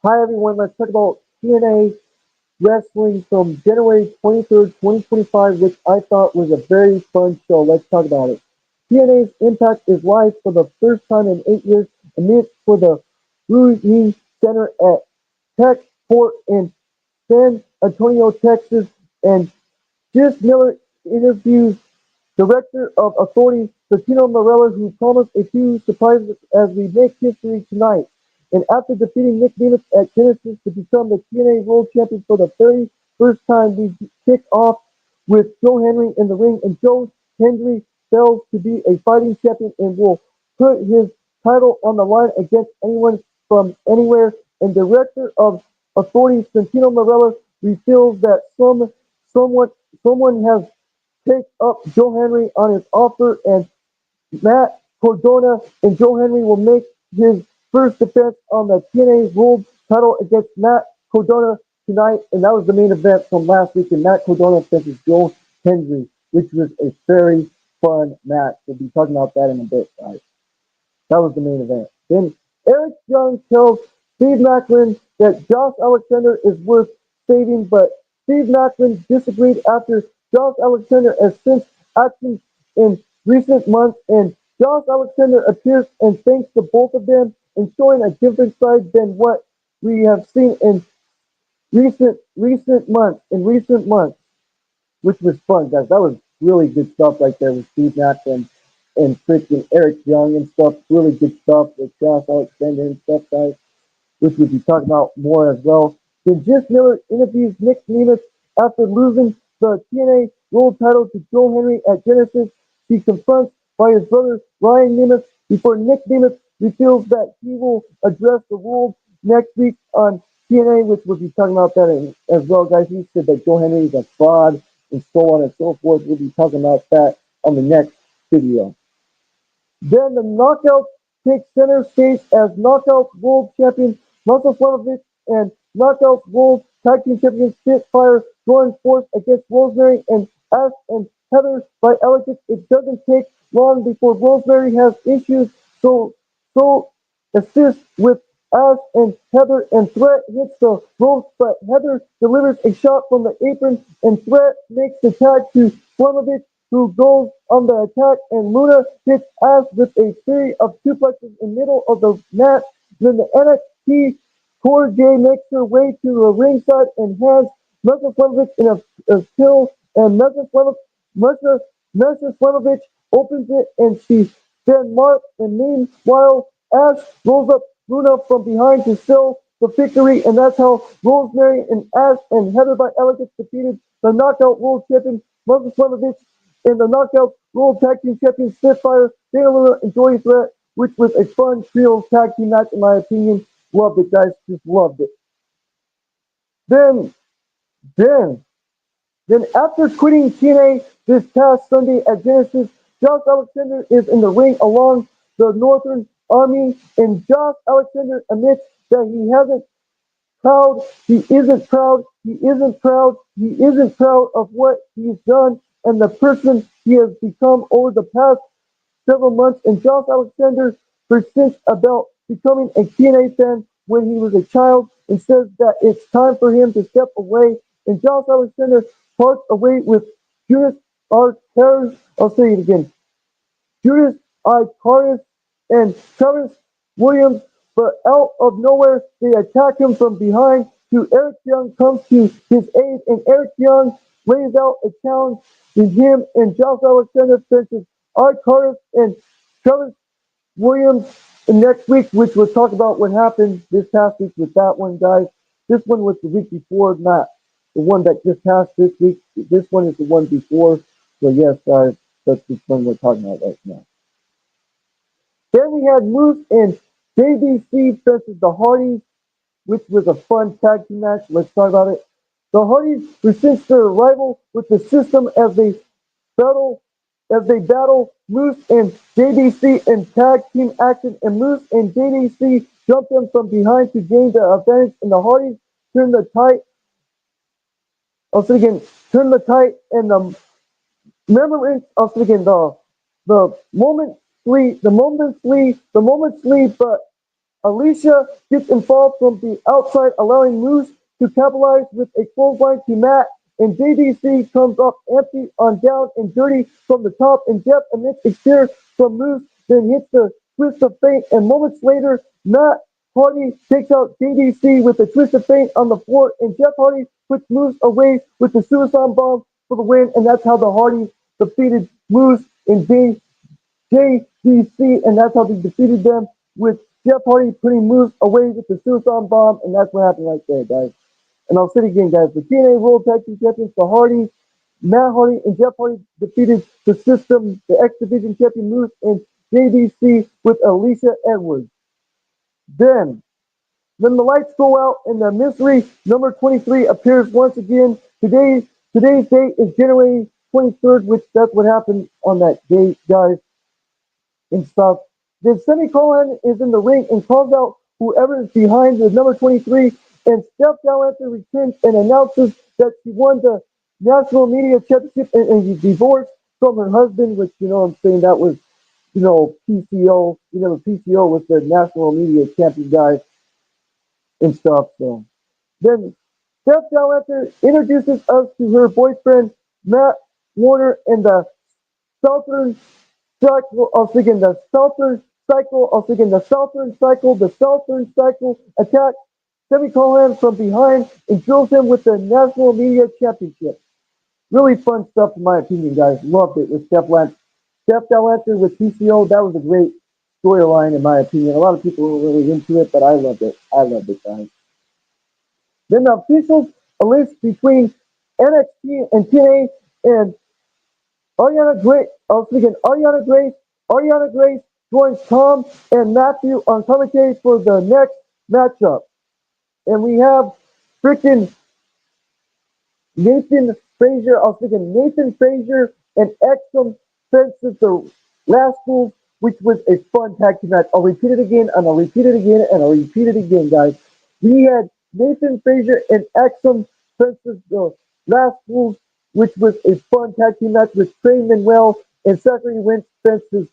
Hi everyone, let's talk about TNA Wrestling from January 23rd, 2025, which I thought was a very fun show. Let's talk about it. TNA's Impact is live for the first time in 8 years, amid for the Ruini Center at Tech Port in San Antonio, Texas, and Jess Miller interviews Director of Authority Santino Marella, who promised a few surprises as we make history tonight. And after defeating Nick Nemeth at Genesis to become the TNA World Champion for the very first time, we kick off with Joe Henry in the ring, and Joe Henry fails to be a fighting champion and will put his title on the line against anyone from anywhere. And Director of Authority Santino Marella reveals that someone someone has take up Joe Henry on his offer, and Matt Cardona and Joe Henry will make his first defense on the TNA World title against Matt Cardona tonight. And that was the main event from last week. And Matt Cardona versus Joe Henry, which was a very fun match. We'll be talking about that in a bit, guys. That was the main event. Then Eric Young tells Steve Macklin that Josh Alexander is worth saving, but Steve Macklin disagreed after Josh Alexander has since actions in recent months, and Josh Alexander appears and thanks to both of them and showing a different side than what we have seen in recent months, which was fun, guys. That was really good stuff right there with Steve Macklin and freaking Eric Young and stuff. Really good stuff with Josh Alexander and stuff, guys, which we'll be talking about more as well. Then Jess Miller interviews Nick Nemeth after losing the TNA World title to Joe Henry at Genesis. He confronts by his brother Ryan Nemeth before Nick Nemeth reveals that he will address the world next week on TNA, which we'll be talking about that as well, guys. He said that Joe Henry is a fraud and so on and so forth. We'll be talking about that on the next video. Then the Knockouts take center stage as Knockouts World Champion Michael Slamovich and Knockouts World Tag Team Champions Spitfire join force against Rosemary and Ash and Heather by Elegance. It doesn't take long before Rosemary has issues, so assist with Ash and Heather, and Threat hits the ropes, but Heather delivers a shot from the apron, and Threat makes the tag to Slamovich, who goes on the attack, and Luna hits Ash with a series of suplexes in the middle of the match. Then the NXT Core J makes her way to the ringside and has Mesha Slamovich in a kill, and Mesha Slamovich opens it, and she then marks, and meanwhile Ash rolls up Luna from behind to seal the victory, and that's how Rosemary and Ash and Heather by Elegance defeated the Knockout World Champion Mesha Slamovich in the Knockout World Tag Team Champions Spitfire, Dana Luna, and Joey Threat, which was a fun trio tag team match in my opinion. Loved it, guys. Just loved it. Then, then, then after quitting TNA this past Sunday at Genesis, Josh Alexander is in the ring along the Northern Army, and Josh Alexander admits that he hasn't proud, he isn't proud, he isn't proud, he isn't proud of what he's done and the person he has become over the past several months. And Josh Alexander persists about becoming a TNA fan when he was a child and says that it's time for him to step away. And Josh Alexander parts away with Judas Arquez. I'll say it again. Judas Icarus and Travis Williams, but out of nowhere they attack him from behind. To Eric Young comes to his aid, and Eric Young lays out a challenge to him, and Josh Alexander faces Icarus and Travis Williams next week, which we'll talk about what happened this past week with that one, guys. This one was the week before, not the one that just passed this week. This one is the one before. So yes, guys, that's the one we're talking about right now. Then we had Moose and JDC versus the Hardys, which was a fun tag team match. Let's talk about it. The Hardys resist their arrival with the system battle battle Moose and JDC in tag team action, and Moose and JDC jump them from behind to gain the advantage, and the Hardys turn the tide. I'll say again, turn the tide, and the remembrance. I'll say again, the moment flee, but Alicia gets involved from the outside, allowing Moose to capitalize with a clothesline to Matt. And JDC comes up empty on down and dirty from the top. And Jeff emits a spear from Moose, then hits the twist of fate. And moments later, Matt Hardy takes out JDC with a twist of fate on the floor. And Jeff Hardy puts Moose away with the suicide bomb for the win. And that's how the Hardys defeated Moose and JDC, and that's how they defeated them with Jeff Hardy putting Moose away with the suicide bomb, and that's what happened right there, guys. And I'll say it again, guys. The TNA World Tag Team Champions, the Hardys, Matt Hardy and Jeff Hardy defeated the System, the X Division Champion Moose, and JDC with Alicia Edwards. Then the lights go out and the mystery number 23 appears once again. Today's date is January 23rd, which that's what happened on that date, guys, and stuff. Then Semicolon is in the ring and calls out whoever is behind the number 23, and Steph Gallanter returns and announces that she won the National Media Championship and divorced from her husband, which, you know what I'm saying, that was, PCO. PCO was the National Media Champion guy and stuff. So then Steph Gallanter introduces us to her boyfriend, Matt Warner, and the Southern Cycle. I was thinking the Southern Cycle. I was thinking the Southern Cycle. The Southern Cycle attacks Semicolon from behind and drills him with the National Media Championship. Really fun stuff, in my opinion, guys. Loved it with Steph Gallanter with PCO. That was a great storyline, in my opinion. A lot of people were really into it, but I loved it. I loved it, guys. Then the officials, a list between NXT and TNA, and Ariana Grace. I was thinking Ariana Grace. Ariana Grace joins Tom and Matthew on commentary for the next matchup. And we have freaking Nathan Frazier. I was thinking Nathan Frazier and Exum versus the Rascals, which was a fun tag team match. I'll repeat it again, and I'll repeat it again, and I'll repeat it again, guys. We had Nathan Frazier and Exum versus the Rascals, which was a fun tag team match with Trey Manuel and Zachary Wentz versus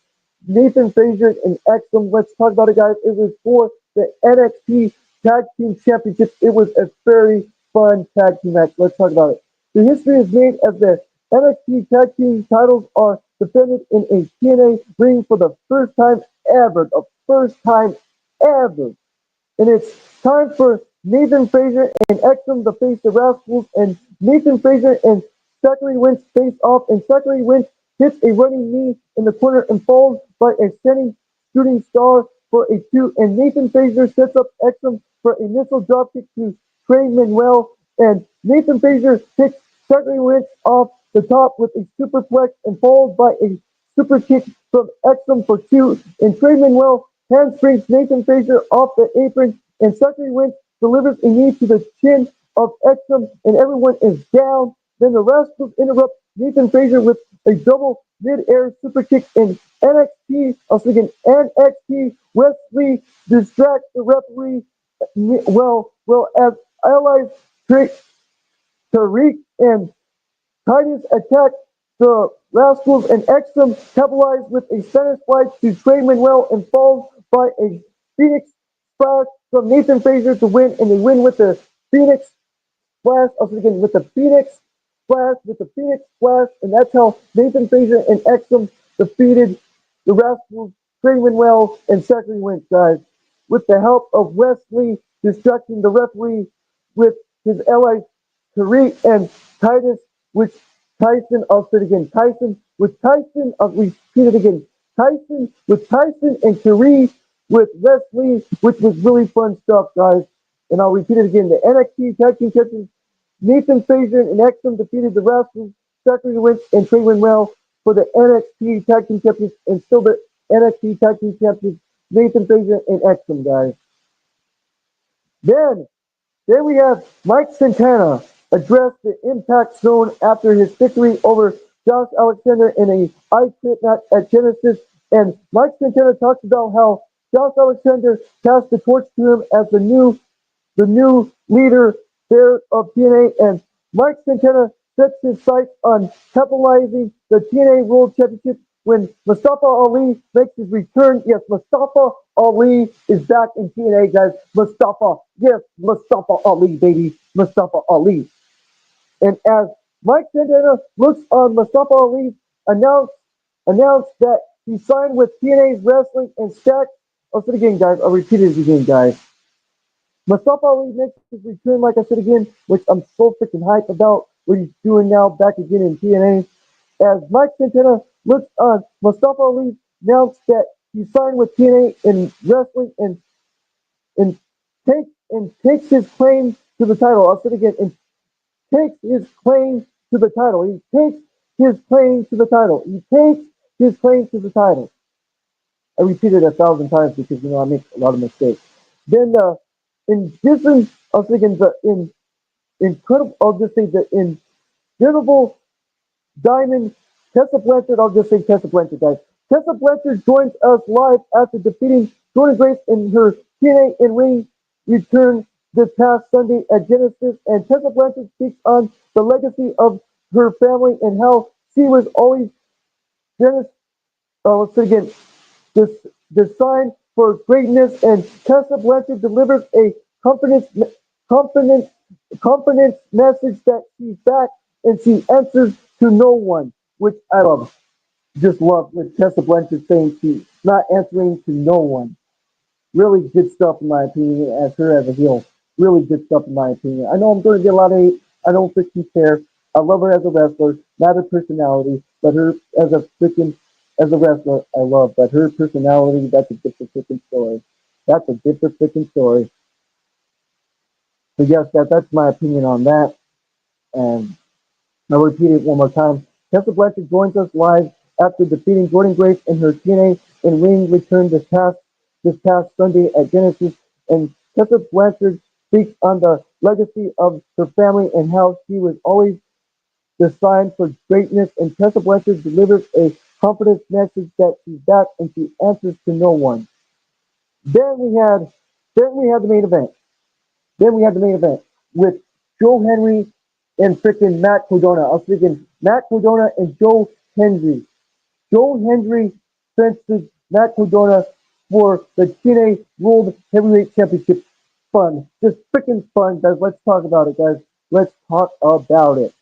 Nathan Frazier and Exum. Let's talk about it, guys. It was for the NXT Tag Team Championship. It was a very fun tag team match. Let's talk about it. The history is made as the NXT Tag Team titles are defended in a TNA ring for the first time ever. The first time ever. And it's time for Nathan Frazier and Exum to face the Rascals, and Nathan Frazier and Zachary Wentz face off, and Zachary Wentz hits a running knee in the corner and falls by a standing shooting star for a 2, and Nathan Frazier sets up Exum for a missile dropkick to Trey Manuel, and Nathan Frazier hits Zachary Wentz off the top with a superplex and falls by a super kick from Exum for 2, and Trey Manuel handsprings Nathan Frazier off the apron, and Zachary Wentz delivers a knee to the chin of Exum, and everyone is down. Then the Rascals interrupt Nathan Frazier with a double mid-air super kick in NXT. I was thinking NXT. Wesley distracts the referee. As allies Tariq and Titus attack the Rascals, and Exum capitalized with a center splash to Trey Manuel and falls by a Phoenix splash from Nathan Frazier to win, and they win with the Phoenix splash. I was thinking with the Phoenix splash, and that's how Nathan Frazier and Exum defeated the Rascals, Trey Manuel, and Zachary Wentz, guys, with the help of Wesley distracting the referee with his allies Tariq and Titus, which Tyson, I'll say it again, I'll repeat it again, Tyson and Tariq with Wesley, which was really fun stuff, guys. And I'll repeat it again, the NXT Tag Team Champions, Nathan Frazier and Exum defeated the Rascals, Zachary Wentz, and Trey Manuel for the NXT Tag Team Champions, and still the NXT Tag Team Champions, Nathan Frazier and Exum, guys. Then we have Mike Santana address the Impact Zone after his victory over Josh Alexander in a ice pit match at Genesis. And Mike Santana talks about how Josh Alexander passed the torch to him as the new leader there of TNA. And Mike Santana sets his sights on capitalizing the TNA World Championship when Mustafa Ali makes his return. Yes, Mustafa Ali is back in TNA, guys. Mustafa, yes, Mustafa Ali, baby, Mustafa Ali. And as Mike Santana looks on Mustafa Ali, announced announced that he signed with TNA's Wrestling and Stack. I'll say it again, guys. I'll repeat it again, guys. Mustafa Ali makes his return, like I said again, which I'm so freaking hyped about what he's doing now back again in TNA. As Mike Santana looks on, Mustafa Ali announced that he signed with TNA in wrestling and takes his claim to the title. I'll say it again, and takes his claim to the title. He takes his claim to the title. He takes his claim to the title. I repeat it 1,000 times because I make a lot of mistakes. Then in different, I was thinking the in incredible. I'll just say the indelible diamond Tessa Blanchard. I'll just say Tessa Blanchard, guys. Tessa Blanchard joins us live after defeating Jordan Grace in her TNA in ring return this past Sunday at Genesis. And Tessa Blanchard speaks on the legacy of her family and how she was always Genesis. Let's say again, this design for greatness, and Tessa Blanchard delivers a confidence, confidence, confidence message that she's back and she answers to no one, which I love. Just love with Tessa Blanchard saying she's not answering to no one. Really good stuff in my opinion as her as a heel. Really good stuff in my opinion. I know I'm going to get a lot of hate. I don't freaking care. I love her as a wrestler, not her personality, but her as a freaking as a wrestler. I love, but her personality, that's a different freaking story. That's a different freaking story. So yes, that's my opinion on that. And I'll repeat it one more time. Tessa Blanchard joins us live after defeating Jordan Grace in her TNA in ring return this past Sunday at Genesis. And Tessa Blanchard speaks on the legacy of her family and how she was always designed for greatness. And Tessa Blanchard delivers a confidence message that she's back and she answers to no one. Then we had then we had the main event. Then we had the main event with Joe Henry and freaking Matt Cardona. I was thinking Matt Cardona and Joe Henry. Joe Henry fences Matt Cardona for the TNA World Heavyweight Championship. Fun. Just freaking fun, guys. Let's talk about it, guys. Let's talk about it.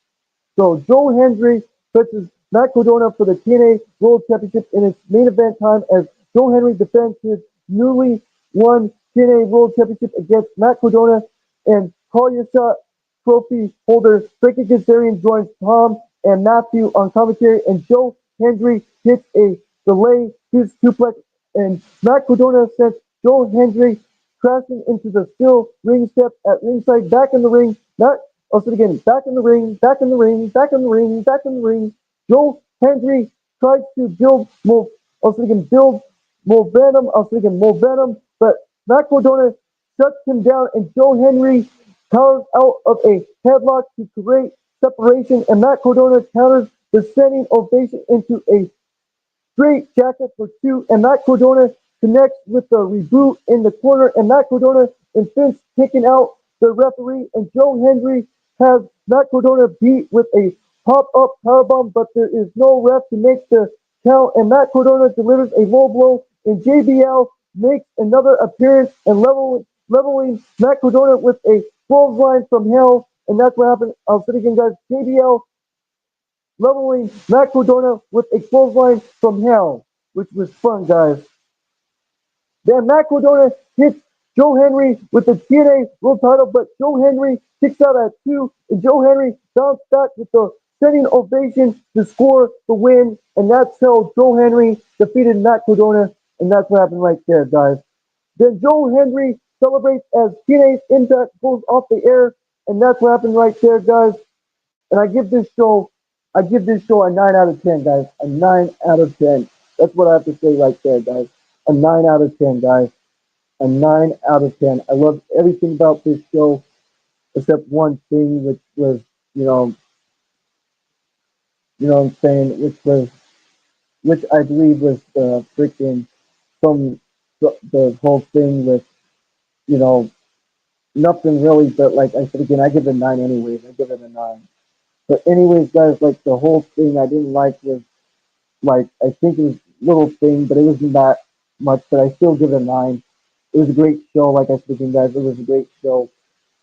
So Joe Hendry versus Matt Cardona for the TNA World Championship in its main event time as Joe Henry defends his newly won TNA World Championship against Matt Cardona and Call Your Shot trophy holder Frankie Kazarian joins Tom and Matthew on commentary and Joe Hendry hits a delay his suplex and Matt Cardona sends Joe Hendry crashing into the steel ring steps at ringside back in the ring. Matt also again, back in the ring, back in the ring, back in the ring, back in the ring. Joe Hendry tries to build more, also again, build more venom, also again, more venom, but Matt Cardona shuts him down and Joe Henry powers out of a headlock to create separation and Matt Cardona counters the standing ovation into a straight jacket for two, and Matt Cardona connects with the reboot in the corner, and Matt Cardona and Vince kicking out the referee, and Joe Hendry has Matt Cardona beat with a pop-up powerbomb, but there is no ref to make the count, and Matt Cardona delivers a low blow, and JBL makes another appearance and leveling Matt Cardona with a clothesline from hell, and that's what happened. I'll say it again, guys. JBL leveling Matt Cardona with a clothesline from hell, which was fun, guys. Then Matt Cardona hits Joe Henry with the TNA World title, but Joe Henry kicks out at two, and Joe Henry bounced back with the standing ovation to score the win, and that's how Joe Henry defeated Matt Cardona, and that's what happened right there, guys. Then Joe Henry celebrates as TNA's Impact goes off the air, and that's what happened right there, guys. And I give this show a 9 out of 10, guys. A 9 out of 10. That's what I have to say right there, guys. A 9 out of 10, guys. A 9 out of 10. I love everything about this show except one thing, which was, what I'm saying, which I believe was the freaking from the whole thing with, you know, nothing really, but like I said again, I give it a 9 anyways. I give it a 9. But anyways, guys, like the whole thing I didn't like was like I think it was a little thing, but it wasn't that. much, but I still give it a 9. It was a great show, like I said again, guys. It was a great show.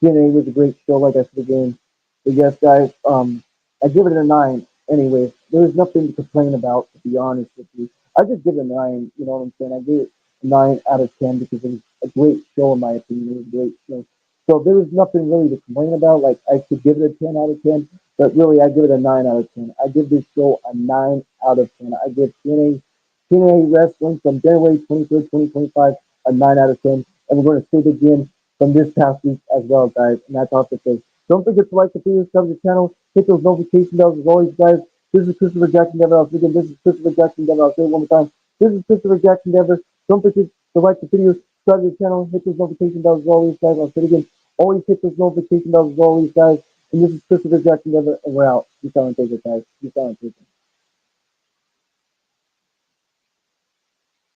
TNA was a great show, like I said again. But yes, guys, I give it a 9. Anyway, there's nothing to complain about, to be honest with you. I just give it a 9. You know what I'm saying? I give it a 9 out of 10 because it was a great show, in my opinion. It was a great show. So there was nothing really to complain about. Like I could give it a 10 out of 10, but really I give it a 9 out of 10. I give this show a 9 out of 10. I give TNA Wrestling from January 23rd, 2025 a 9 out of 10. And we're going to say it again from this past week as well, guys. And that's all to say. Don't forget to like the video, subscribe to the channel, hit those notification bells as always, guys. This is Christopher Jackson Dever. I'll say again, this is Christopher Jackson Dever. I'll say it one more time. This is Christopher Jackson Dever. Don't forget to like the video, subscribe to the channel, hit those notification bells as always, guys. I'll say it again. Always hit those notification bells as always, guys. And this is Christopher Jackson Dever, and we're out. Peace out and take it, guys. Peace out and take it.